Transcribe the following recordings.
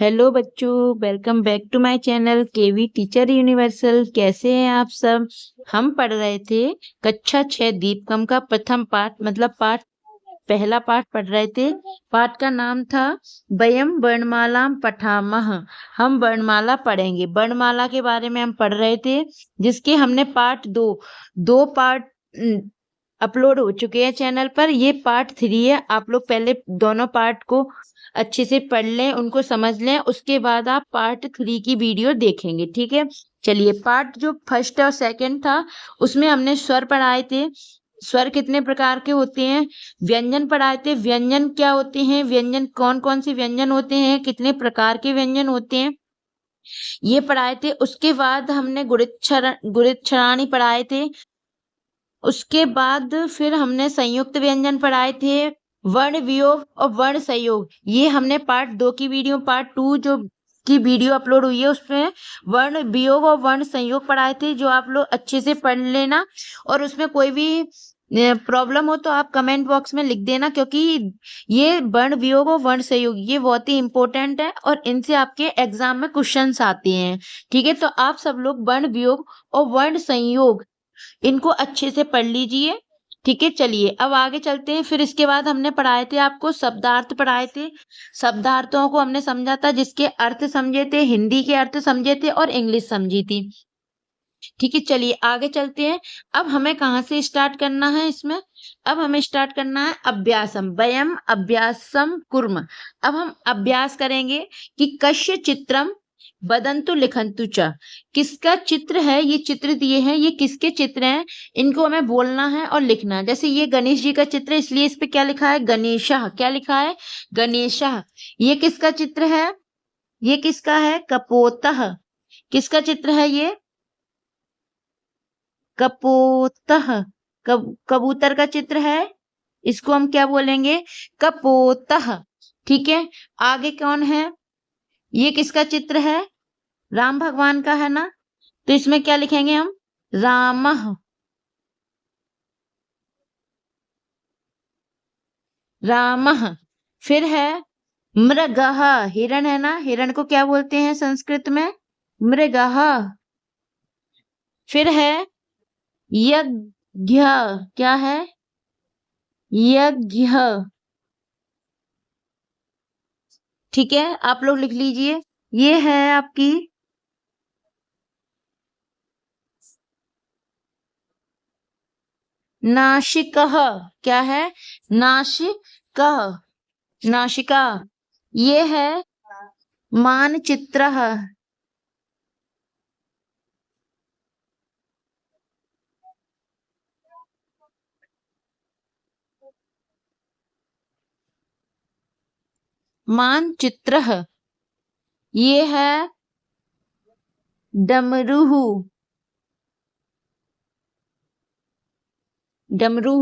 Hello बच्चों, welcome back to my channel KV teacher universal. कैसे हैं आप सब। हम पढ़ रहे थे कक्षा 6 दीपकम का प्रथम पाठ, मतलब पहला पाठ पढ़ रहे थे। पाठ का नाम था वयम वर्णमालाम पठामः। हम वर्णमाला पढ़ेंगे। वर्णमाला के बारे में हम पढ़ रहे थे, जिसके हमने पार्ट दो पार्ट अपलोड हो चुके हैं चैनल पर। ये पार्ट 3 है। आप लोग पहले दोनों पार्ट को अच्छे से पढ़ लें, उनको समझ लें, उसके बाद आप पार्ट 3 की वीडियो देखेंगे, ठीक है। चलिए, पार्ट जो फर्स्ट और सेकंड था उसमें हमने स्वर पढ़ाए थे। स्वर कितने प्रकार के होते हैं। व्यंजन पढ़ाए थे। व्यंजन क्या होते हैं, व्यंजन कौन कौन से व्यंजन होते हैं, कितने प्रकार के व्यंजन होते हैं, ये पढ़ाए थे। उसके बाद हमने गुणित पढ़ाए थे। उसके बाद फिर हमने संयुक्त व्यंजन पढ़ाए थे। वर्ण वियोग और वर्ण संयोग, ये हमने पार्ट 2 की वीडियो, पार्ट 2 जो की वीडियो अपलोड हुई है उसमें वर्ण वियोग और वर्ण संयोग पढ़ाए थे, जो आप लोग अच्छे से पढ़ लेना। और उसमें कोई भी प्रॉब्लम हो तो आप कमेंट बॉक्स में लिख देना, क्योंकि ये वर्ण वियोग और वर्ण संयोग ये बहुत ही इंपॉर्टेंट है और इनसे आपके एग्जाम में क्वेश्चंस आते हैं, ठीक है। तो आप सब लोग वर्ण वियोग और वर्ण संयोग इनको अच्छे से पढ़ लीजिए, ठीक है। चलिए अब आगे चलते हैं। फिर इसके बाद हमने पढ़ाए थे, आपको शब्दार्थ पढ़ाए थे। शब्दार्थों को हमने समझा था, जिसके अर्थ समझे थे, हिंदी के अर्थ समझे थे और इंग्लिश समझी थी, ठीक है। चलिए आगे चलते हैं। अब हमें कहाँ से स्टार्ट करना है इसमें। अब हमें स्टार्ट करना है अभ्यासम, वयम अभ्यासम कुर्म। अब हम अभ्यास करेंगे कि कस्य चित्रम वदंतु लिखंतु च। किसका चित्र है, ये चित्र दिए हैं, ये किसके चित्र हैं, इनको हमें बोलना है और लिखना है। जैसे ये गणेश जी का चित्र है, इसलिए इस पे क्या लिखा है, गणेशः। क्या लिखा है, गणेशः। ये किसका चित्र है, ये किसका है, कपोतः। किसका चित्र है ये, कपोतः। कबूतर का चित्र है, इसको हम क्या बोलेंगे, कपोतः, ठीक है। आगे कौन है, ये किसका चित्र है, राम भगवान का है ना, तो इसमें क्या लिखेंगे हम, रामः, रामः। फिर है मृगः, हिरण है ना, हिरण को क्या बोलते हैं संस्कृत में, मृगः। फिर है यज्ञ, क्या है, यज्ञ, ठीक है। आप लोग लिख लीजिए। ये है आपकी नासिकः, क्या है, नासिकः, नासिका। ये है मानचित्रः, मानचित्रः। ये है डमरू, डमरू।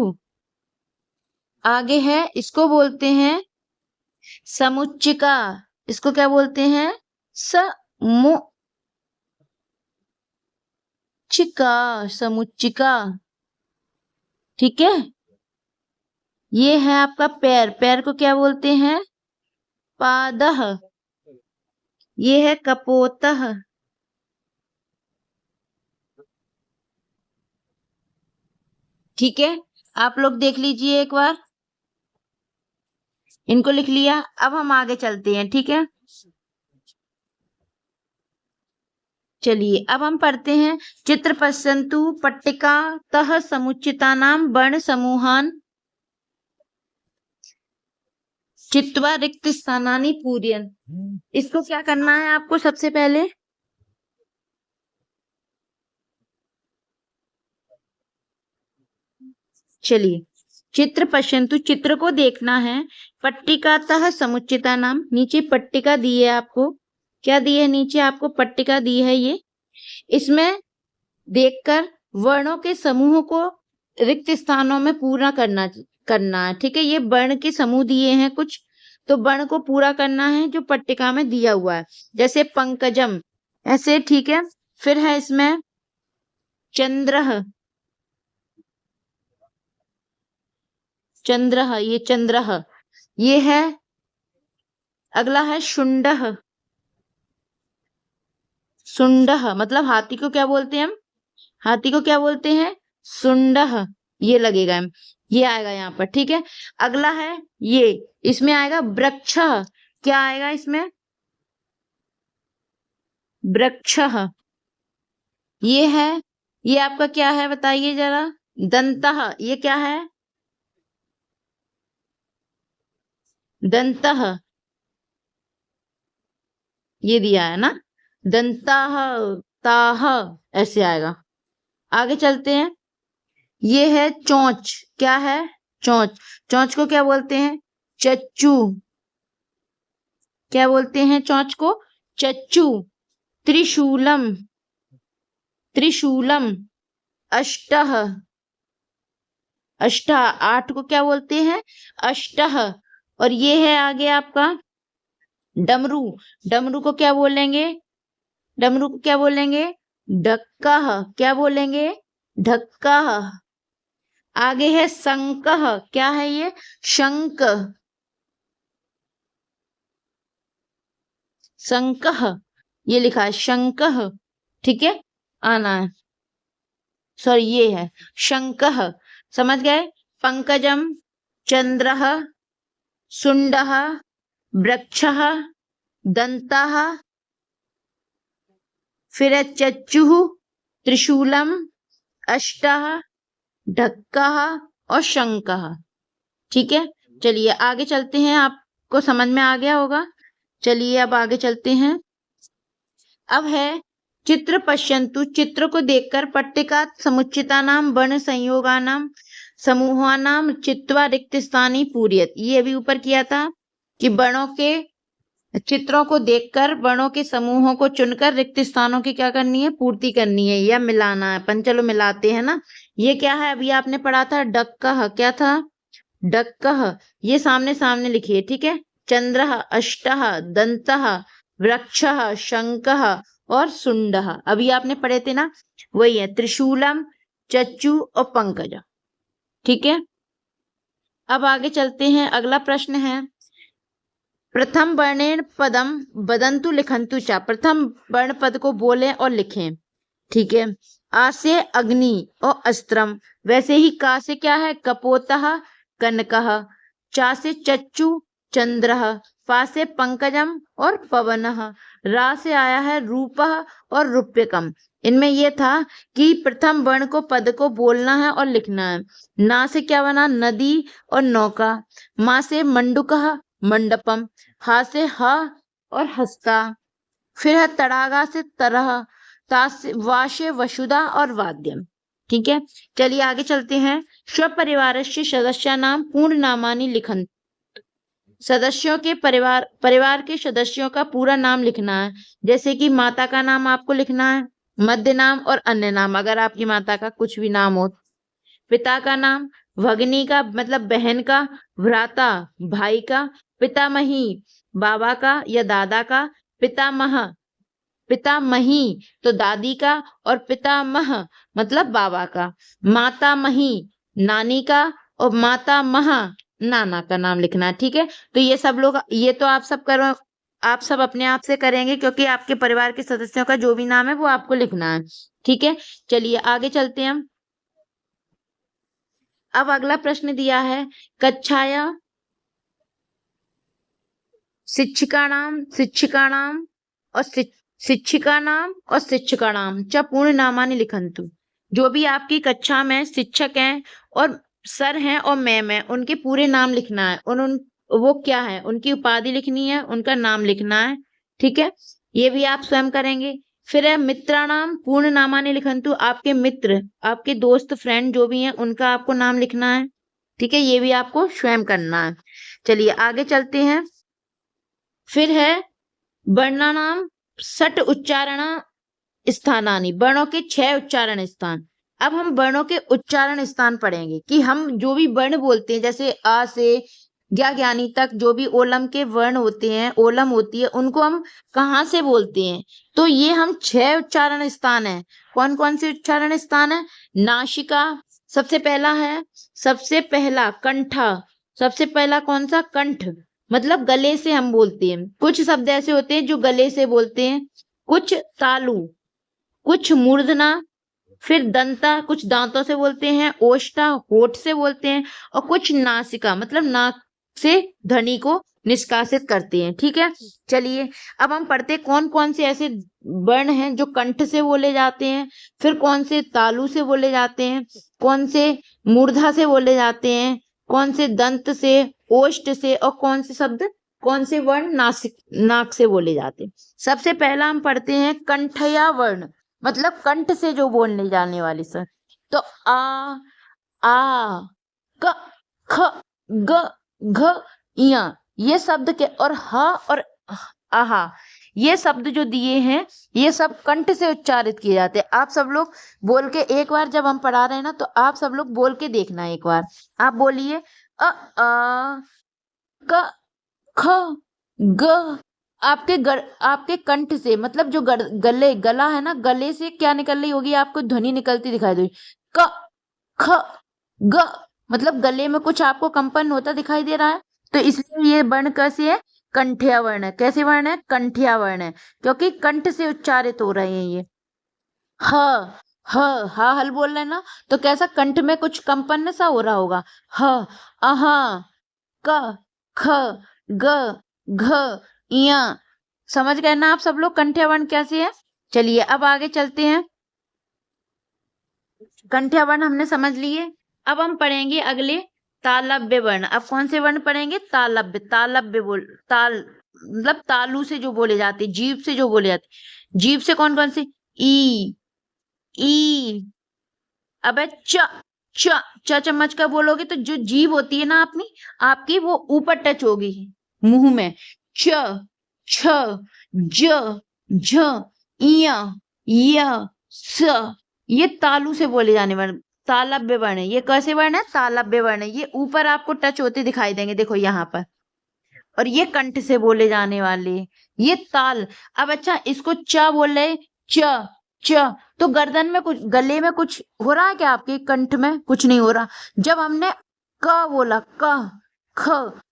आगे है, इसको बोलते हैं समुच्चिका। इसको क्या बोलते हैं, समुच्चिका, समुच्चिका, ठीक है। ये है आपका पैर, पैर को क्या बोलते हैं, पादः। ये है कपोतः, ठीक है। आप लोग देख लीजिए एक बार, इनको लिख लिया। अब हम आगे चलते हैं, ठीक है। चलिए अब हम पढ़ते हैं, चित्र पश्यन्तु पट्टिकातः समुचितानां वर्ण समूहान चित्वा रिक्त स्थानानि पूरयन्। इसको क्या करना है आपको, सबसे पहले चलिए, चित्र पश्यन्तु, चित्र को देखना है। पट्टिकातः समुचिता नाम, नीचे पट्टिका दी है आपको, क्या दी है, नीचे आपको पट्टिका दी है। ये इसमें देखकर वर्णों के समूह को रिक्त स्थानों में पूरा करना है, ठीक है। ये वर्ण के समूह दिए हैं कुछ, तो वर्ण को पूरा करना है जो पट्टिका में दिया हुआ है। जैसे पंकजम, ऐसे, ठीक है। फिर है इसमें चंद्रः, चंद्रः, ये चंद्रः। ये है, अगला है शुंडः, सुंडह मतलब हाथी को क्या बोलते हैं हम? हाथी को क्या बोलते हैं? सुंडह। ये लगेगा, ये आएगा यहाँ पर। ठीक है, अगला है ये, इसमें आएगा वृक्ष। क्या आएगा इसमें? वृक्ष। ये है, ये आपका क्या है बताइए जरा? दंतः। ये क्या है? दंतः। ये दिया है ना, दंताह, ताह, ऐसे आएगा। आगे चलते हैं, ये है चोंच। क्या है? चोंच। चोंच को क्या बोलते हैं? चच्चू। क्या बोलते हैं चोंच को? चच्चू। त्रिशूलम। त्रिशूलम। अष्टह। अष्टा, 8 को क्या बोलते हैं? अष्टह। और ये है आगे आपका डमरू। डमरू को क्या बोलेंगे? डमरू को क्या बोलेंगे? ढक्का। क्या बोलेंगे? ढक्का। आगे है शंख। क्या है ये? शंख। शंख, ये लिखा है शंख। ठीक है, आना है, सॉरी ये है शंख। समझ गए? पंकजम, चंद्रः, सुंडः, वृक्षः, दंतः, फिर है चच्चुः, त्रिशूलम, अष्टः, ढक्कः और शंकः। ठीक है, चलिए आगे चलते हैं, आपको समझ में आ गया होगा। चलिए अब आगे चलते हैं। अब है चित्र पश्यन्तु। चित्र को देखकर पट्टिकात् समुचितानां वर्ण संयोगानां समूहानां चित्वा रिक्त स्थानी पूरयेत्। ये अभी ऊपर किया था कि वर्णों के चित्रों को देखकर वर्णों के समूहों को चुनकर रिक्त स्थानों की क्या करनी है? पूर्ति करनी है या मिलाना है। अपन चलो मिलाते हैं ना। ये क्या है? अभी आपने पढ़ा था डक्कः। क्या था? डक्कः। ये सामने सामने लिखिए। ठीक है, चंद्रः, अष्टः, दंतः, वृक्षः, शंखः और सुंडः। अभी आपने पढ़े थे ना, वही है त्रिशूलम, चच्चू और पंकज। ठीक है, अब आगे चलते हैं। अगला प्रश्न है, प्रथम वर्णेन पदम वदन्तु लिखन्तु च। प्रथम वर्ण पद को बोलें और लिखें। ठीक है, आ से अग्नि और अस्त्रम, वैसे ही का से क्या है? कपोतः, कनकः, चा से चच्चू, चंद्रः, पा से पंकजम और पवनः, रा से आया है रूपः और रूप्यकम। इनमें यह था कि प्रथम वर्ण को पद को बोलना है और लिखना है। ना से क्या बना? नदी और नौका। मा से मंडूकः, मंडपम। हा से ह और हस्ता। फिर है तड़ागा से तरह। ता से वा से वसुधा और वाद्यम। ठीक है, चलिए आगे चलते हैं। स्वपरिवारस्य सदस्यानां पूर्ण नामानि लिखन्तु। सदस्यों के परिवार के सदस्यों का पूरा नाम लिखना है। जैसे कि माता का नाम आपको लिखना है, मध्य नाम और अन्य नाम, अगर आपकी माता का कुछ भी नाम हो। पिता का नाम, भगिनी का मतलब बहन का, भ्राता भाई का, पितामही बाबा का या दादा का, पितामह पितामही तो दादी का और पितामह मतलब बाबा का, मातामही नानी का और मातामह नाना का नाम लिखना है। ठीक है, तो ये सब लोग, ये तो आप सब करो, आप सब अपने आप से करेंगे क्योंकि आपके परिवार के सदस्यों का जो भी नाम है वो आपको लिखना है। ठीक है, चलिए आगे चलते हैं हम। अब अगला प्रश्न दिया है, कक्षाया शिक्षिकाणाम और शिक्षिकाणाम च पूर्ण नामानि लिखन्तु। जो भी आपकी कक्षा में शिक्षक हैं और सर हैं और मैम है, उनके पूरे नाम लिखना है। वो क्या है? उनकी उपाधि लिखनी है, उनका नाम लिखना है। ठीक है, ये भी आप स्वयं करेंगे। फिर है मित्राणाम पूर्ण नामानि लिखन्तु। आपके मित्र, आपके दोस्त, फ्रेंड जो भी हैं, उनका आपको नाम लिखना है। ठीक है, ये भी आपको स्वयं करना है। चलिए आगे चलते हैं। फिर है वर्णानाम षट उच्चारण स्थानानि। वर्णों के 6 उच्चारण स्थान। अब हम वर्णों के उच्चारण स्थान पढ़ेंगे कि हम जो भी वर्ण बोलते हैं, जैसे आ से ज्ञानी तक जो भी ओलम के वर्ण होते हैं, ओलम होती है, उनको हम कहाँ से बोलते हैं? तो ये हम 6 उच्चारण स्थान है। कौन कौन से उच्चारण स्थान है? नासिका सबसे पहला है, सबसे पहला कंठा। सबसे पहला कौन सा? कंठ, मतलब गले से हम बोलते हैं। कुछ शब्द ऐसे होते हैं जो गले से बोलते हैं, कुछ तालु, कुछ मूर्धना, फिर दंता, कुछ दांतों से बोलते हैं, ओष्ठा होठ से बोलते हैं, और कुछ नासिका मतलब नाक से ध्वनि को निष्कासित करते हैं। ठीक है, चलिए अब हम पढ़ते हैं कौन कौन से ऐसे वर्ण हैं जो कंठ से बोले जाते हैं, फिर कौन से तालु से बोले जाते हैं, कौन से मूर्धा से बोले जाते हैं, कौन से दंत से, ओष्ठ से, और कौन से शब्द, कौन से वर्ण नासिक नाक से बोले जाते हैं। सबसे पहला हम पढ़ते हैं कंठया वर्ण, मतलब कंठ से जो बोलने जाने वाले सर। तो आ क ख ग घ इया, ये शब्द के, और ह और आहा, ये शब्द जो दिए हैं ये सब कंठ से उच्चारित किए जाते हैं। आप सब लोग बोल के एक बार, जब हम पढ़ा रहे हैं ना, तो आप सब लोग बोल के देखना एक बार। आप बोलिए अ क ख ग, आपके कंठ से, मतलब जो गला है ना, गले से क्या निकल रही होगी, आपको ध्वनि निकलती दिखाई देगी। क ख ग, मतलब गले में कुछ आपको कंपन होता दिखाई दे रहा है, तो इसलिए ये वर्ण कैसे है, कंठिया वर्ण है। कैसे वर्ण है, कंठिया वर्ण है, क्योंकि कंठ से उच्चारित हो रहे हैं ये। ह हा हल बोल रहे हैं ना, तो कैसा कंठ में कुछ कंपन सा हो रहा होगा। ह अहा क ख ग घ इया, समझ गए ना आप सब लोग कंठ्या वर्ण कैसे है। चलिए अब आगे चलते हैं। कंठ्या वर्ण हमने समझ लिए, अब हम पढ़ेंगे अगले तालव्य वर्ण। अब कौन से वर्ण पढ़ेंगे, तालव्य। तालव्य बोल ताल मतलब तालु से जो बोले जाते, जीभ से जो बोले जाते। जीभ से कौन कौन से, ई, अबे च चम्मच का बोलोगे तो जो जीभ होती है ना अपनी, आपकी वो ऊपर टच होगी मुंह में। च छ ज झ इया य स, ये तालु से बोले जाने वाले तालव्य वर्ण है। ये कैसे वर्ण है, तालव्य वर्ण है। ये ऊपर आपको टच होते दिखाई देंगे, देखो यहाँ पर। और ये कंठ से बोले जाने वाले, ये ताल। अब अच्छा, इसको च बोल रहे, च च, तो गर्दन में कुछ, गले में कुछ हो रहा है क्या, आपके कंठ में कुछ नहीं हो रहा। जब हमने क बोला, क ख,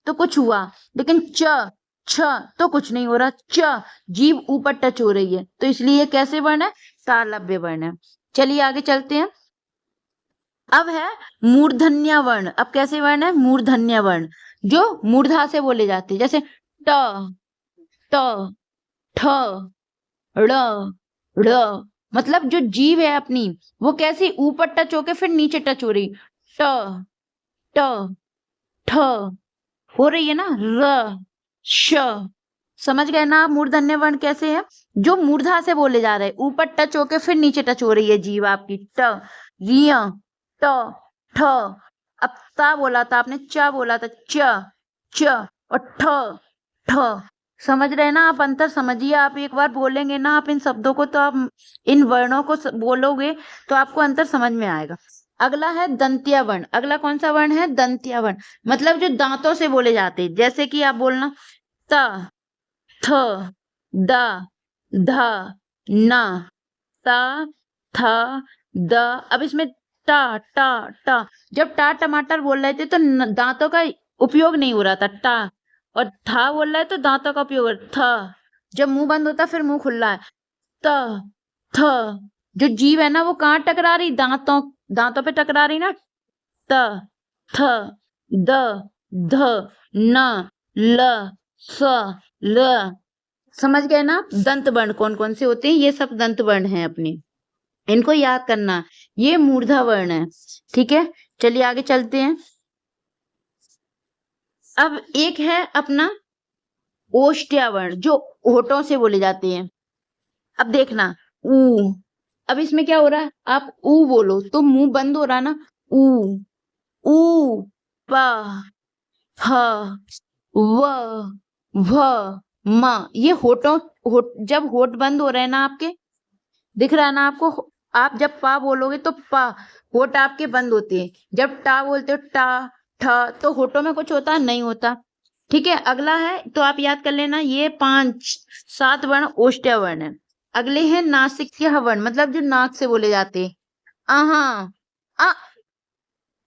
तो कुछ हुआ, लेकिन च छ तो कुछ नहीं हो रहा। च, जीभ ऊपर टच हो रही है, तो इसलिए कैसे वर्ण है, तालव्य वर्ण है। चलिए आगे चलते हैं। अब है मूर्धन्य वर्ण। अब कैसे वर्ण है, मूर्धन्य वर्ण, जो मूर्धा से बोले जाते हैं, जैसे ट ट ठ ड़ ड़, मतलब जो जीभ है अपनी, वो कैसी ऊपर टच होके फिर नीचे टच हो रही। ट ट ठ हो रही है ना, र श, समझ गए ना आप मूर्धन्य वर्ण कैसे है, जो मूर्धा से बोले जा रहे हैं, ऊपर टच होके फिर नीचे टच हो रही है जीभ आपकी। ट रिया ट ठ, अब ता बोला था आपने, च बोला था, च और ठ ठ, समझ रहे हैं ना आप, अंतर समझिए। आप एक बार बोलेंगे ना आप इन शब्दों को, तो आप इन वर्णों को बोलोगे तो आपको अंतर समझ में आएगा। अगला है दंत्य वर्ण। अगला कौन सा वर्ण है, दंत्य वर्ण, मतलब जो दांतों से बोले जाते हैं। जैसे कि आप बोलना त थ द ध न, त थ द, अब इसमें टा टा टा, जब टा टमाटर बोल रहे थे तो दांतों का उपयोग नहीं हो रहा था, टा, और था बोल रहा है तो दांतों का उपयोग था। जब मुंह बंद होता फिर मुंह खुला है। त थ, जो जीभ है ना वो कहाँ टकरा रही, दांतों दांतों पे टकरा रही ना। त थ द ध न ल स ल, समझ गए ना। दंत वर्ण कौन कौन से होते हैं, ये सब दंत वर्ण हैं अपने, इनको याद करना। ये मूर्धा वर्ण है, ठीक है। चलिए आगे चलते हैं। अब एक है अपना ओष्ठ्य वर्ण, जो होठों से बोले जाते हैं। अब देखना ऊ, अब इसमें क्या हो रहा है, आप ऊ बोलो तो मुंह बंद हो रहा ना, ऊ ऊ प ह व भ म, ये जब होठ बंद हो रहे हैं ना आपके, दिख रहा है ना आपको। आप जब पा बोलोगे तो पा, होठ आपके बंद होते हैं। जब टा बोलते हो, टा ठ, तो होठों में कुछ होता नहीं होता। ठीक है, अगला है, तो आप याद कर लेना, ये 5-7 वर्ण ओष्ठ्य वर्ण है। अगले हैं नासिक्य वर्ण, मतलब जो नाक से बोले जाते हैं। आहा अ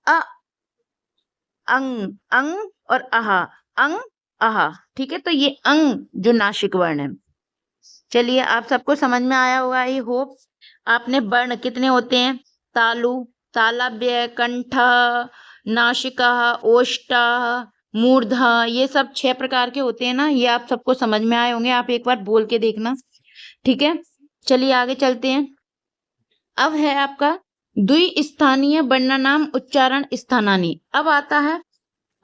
अ, अंग अंग और आहा, अंग आहा, ठीक है। तो ये अंग जो नासिक वर्ण है। चलिए आप सबको समझ में आया होगा, आई होप। आपने वर्ण कितने होते हैं, तालु, तालव्य, कंठ, नासिका, ओष्ठ, मूर्ध, ये सब 6 प्रकार के होते हैं ना, ये आप सबको समझ में आए होंगे। आप एक बार बोल के देखना, ठीक है। चलिए आगे चलते हैं। अब है आपका द्विस्थानीय वर्णनाम उच्चारण स्थानानी। अब आता है,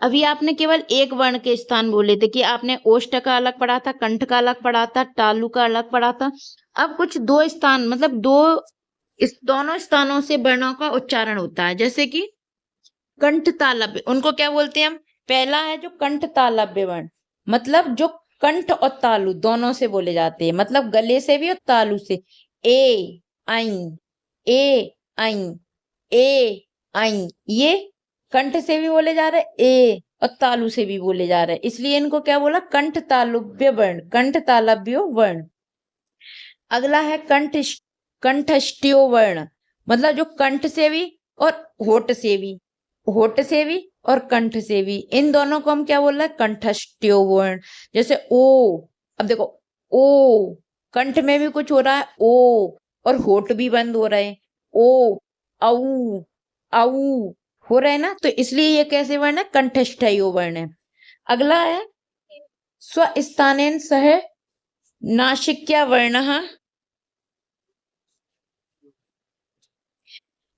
अभी आपने केवल एक वर्ण के स्थान बोले थे कि आपने ओष्ठ का अलग पढ़ा था, कंठ का अलग पढ़ा था, तालु का अलग पढ़ा था। अब कुछ 2 स्थान, मतलब दोनों स्थानों से वर्णों का उच्चारण होता है, जैसे कि कंठ तालव्य, उनको क्या बोलते हैं हम? पहला है जो कंठ तालव्य वर्ण, मतलब जो कंठ और तालु दोनों से बोले जाते हैं, मतलब गले से भी और तालु से। ए आई, ए आई, ए आई, ये कंठ से भी बोले जा रहे हैं, ए और तालु से भी बोले जा रहे हैं, इसलिए इनको क्या बोला? कंठ तालव्य वर्ण, कंठ तालव्य वर्ण। अगला है कंठस्थीय वर्ण, मतलब जो कंठ से भी और होठ से भी, होठ से भी और कंठ से भी, इन दोनों को हम क्या बोल रहे हैं? कंठस्थीय वर्ण। जैसे ओ, अब देखो ओ, कंठ में भी कुछ हो रहा है ओ, और होठ भी बंद हो रहे हैं, ओ, औ, औ हो रहे हैं ना, तो इसलिए ये कैसे वर्ण है? कंठस्थीय वर्ण है। अगला है स्वस्थानेन सह नासिक्या वर्णः।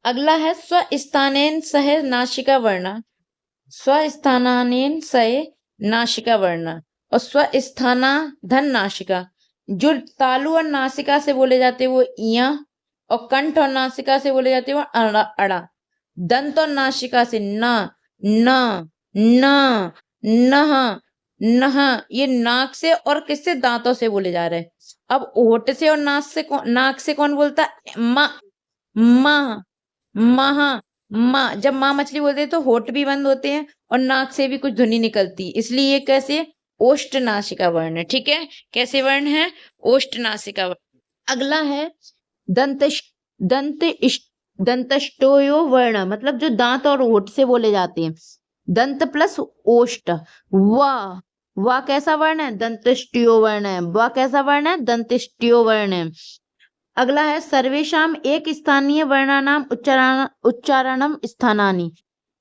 अगला है स्वस्थानेन सह नासिका वर्ण, स्वस्थानेन सह नासिका वर्ण, और स्वस्थाना धन नासिका। जो तालु और नासिका से बोले जाते हैं वो इया, और कंठ और नासिका से बोले जाते हैं वो अड़ा, अड़ा। दंत और नासिका से न, न, न, नह, नह, ये नाक से और किससे? दांतों से बोले जा रहे हैं। अब होठ से और नाक से कौन बोलता है? म, म, महा, माँ। जब माँ मछली बोलते हैं तो होठ भी बंद होते हैं और नाक से भी कुछ ध्वनि निकलती है, इसलिए ये कैसे? ओष्ठ नासिका वर्ण है, ठीक है। कैसे वर्ण है? ओष्ठ नासिका वर्ण। अगला है दंतष्टोयो वर्ण, मतलब जो दांत और होठ से बोले जाते हैं। दंत प्लस ओष्ठ, वा कैसा वर्ण है? दंतष्टोयो वर्ण है। वा कैसा वर्ण है? दंतष्टोयो वर्ण है। अगला है सर्वेशाम एक स्थानीय वर्णानाम उच्चारणम स्थानानि,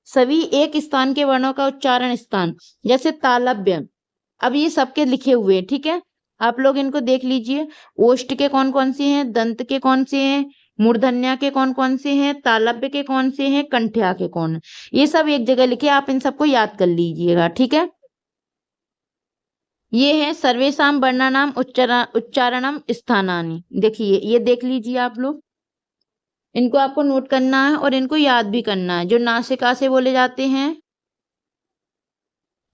सभी एक स्थान के वर्णों का उच्चारण स्थान, जैसे तालव्य। अब ये सबके लिखे हुए हैं, ठीक है, आप लोग इनको देख लीजिए। ओष्ठ के कौन कौन से हैं, दंत के कौन से हैं, मूर्धन्य के कौन कौन से हैं, तालव्य के कौन से हैं, कंठ्या के कौन है, ये सब एक जगह लिखे, आप इन सबको याद कर लीजिएगा, ठीक है। ये है सर्वेशाम वर्णानाम उच्चारणम स्थानानि। देखिए ये देख लीजिए आप लोग, इनको आपको नोट करना है और इनको याद भी करना है। जो नासिका से बोले जाते हैं,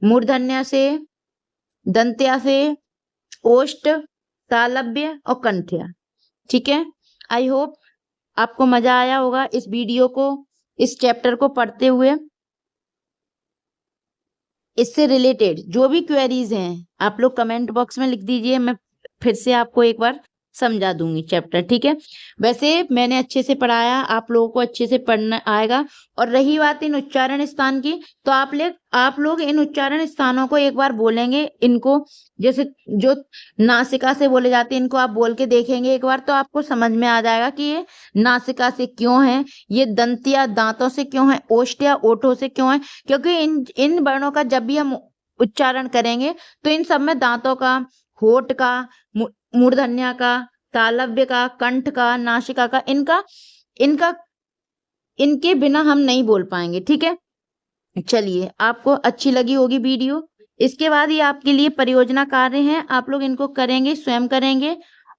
मूर्धन्य से, दंत्या से, ओष्ठ, तालव्य और कंठ्या, ठीक है। आई होप आपको मजा आया होगा इस वीडियो को, इस चैप्टर को पढ़ते हुए। इससे रिलेटेड जो भी क्वेरीज हैं आप लोग कमेंट बॉक्स में लिख दीजिए, मैं फिर से आपको एक बार समझा दूंगी चैप्टर, ठीक है। वैसे मैंने अच्छे से पढ़ाया, आप लोगों को अच्छे से पढ़ना आएगा। और रही बात इन उच्चारण स्थान की, तो आप लोग इन उच्चारण स्थानों को एक बार बोलेंगे, इनको जैसे जो नासिका से बोले जाते हैं इनको आप बोल के देखेंगे एक बार, तो आपको समझ में आ जाएगा कि ये नासिका से क्यों है, ये दंत या दांतों से क्यों है, ओष्ठ या ओठों से क्यों है। क्योंकि इन वर्णों का जब भी हम उच्चारण करेंगे तो इन सब में दांतों का, होठ का, मूर्धन्य का, तालव्य का, कंठ का, नासिका का, इनके बिना हम नहीं बोल पाएंगे, ठीक है। चलिए आपको अच्छी लगी होगी वीडियो। इसके बाद ये आपके लिए परियोजना कार्य हैं, आप लोग इनको करेंगे, स्वयं करेंगे,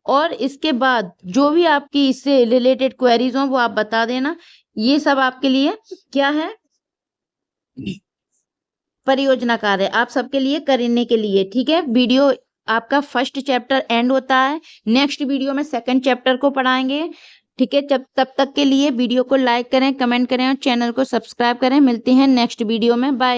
और इसके बाद जो भी आपकी इससे रिलेटेड क्वेरीज हो वो आप बता देना। ये सब आपके लिए क्या है? परियोजना कार्य आप सबके लिए करने के लिए, ठीक है। वीडियो आपका फर्स्ट चैप्टर एंड होता है, नेक्स्ट वीडियो में सेकंड चैप्टर को पढ़ाएंगे, ठीक है। तब तक के लिए वीडियो को लाइक करें, कमेंट करें और चैनल को सब्सक्राइब करें। मिलते हैं नेक्स्ट वीडियो में, बाय।